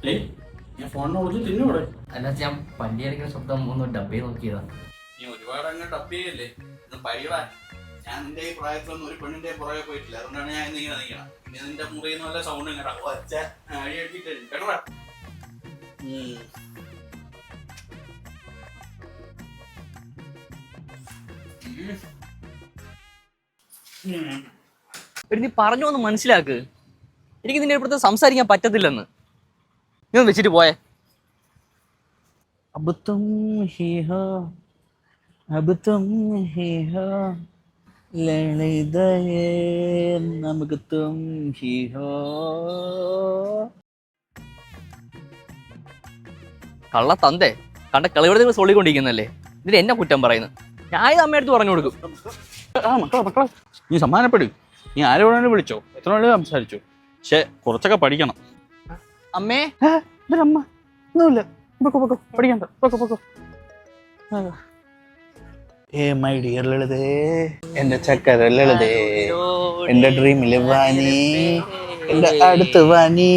ഏയ് ഞാൻ ഫോണിനെ വിളിച്ച് തിന്നൂടെ? അല്ല ഞാൻ പണ്ടി അടിക്കുന്ന ശബ്ദം ഒന്ന് ഡബേ നോക്കിയതാ. നീ ഒരുപാട് അങ്ങ് ടപ്പ് ചെയ്യല്ലേ, ഇത് പരിടാ. ഞാൻ നിന്റെ ഈ പ്രായത്തിലൊന്നും ഒരു പെണ്ണിന്റെ പുറകെ പോയിട്ടില്ല, അതുകൊണ്ടാണ് ഞാൻ ഇന്നിങ്ങനെ നിൽക്കണം. ഇനി നിന്റെ മുറിയിൽ നിന്ന് വല്ല സൗണ്ടും കേട്ടാ ഒച്ച അഴി അടിച്ചിട്ട് കേട്ടോടാ. എടി നീ പറഞ്ഞു ഒന്ന് മനസ്സിലാക്ക്. എനിക്ക് നിന്റെ ഇപ്പുറത്ത് സംസാരിക്കാൻ പറ്റത്തില്ലെന്ന്. നീ ഒന്ന് വെച്ചിട്ട് പോയേ. अब तुम ही हो अब तुम ही हो ലളിതയേ നമുക്ക് തും ഹി ഹോ. കള്ള തന്തേ, കണ്ട കളിവിടെ നിങ്ങൾ സൊള്ളിക്കൊണ്ടിരിക്കുന്നല്ലേ. ഇതിന് എന്നെ കുറ്റം പറയുന്നു. ഞാൻ ഇത് അമ്മയടുത്ത് പറഞ്ഞു കൊടുക്കും. മക്കളെ നീ സമ്മാനപ്പെടും. നീ ആരെ വേണേലും വിളിച്ചോ, എത്ര വേണേലും സംസാരിച്ചോ. പക്ഷെ കുറച്ചൊക്കെ പഠിക്കണം. അമ്മേ അമ്മ ഒന്നുമില്ല, പൊക്കോ പൊക്കോ, പഠിക്കണ്ട, പൊക്കോ പൊക്കോ. ഏ മൈ ഡിയർ ലളിതേ, എന്റെ ചക്കര ലളിതേ, എന്റെ ഡ്രീമില് വാണി, എന്റെ അടുത്ത് വാണി.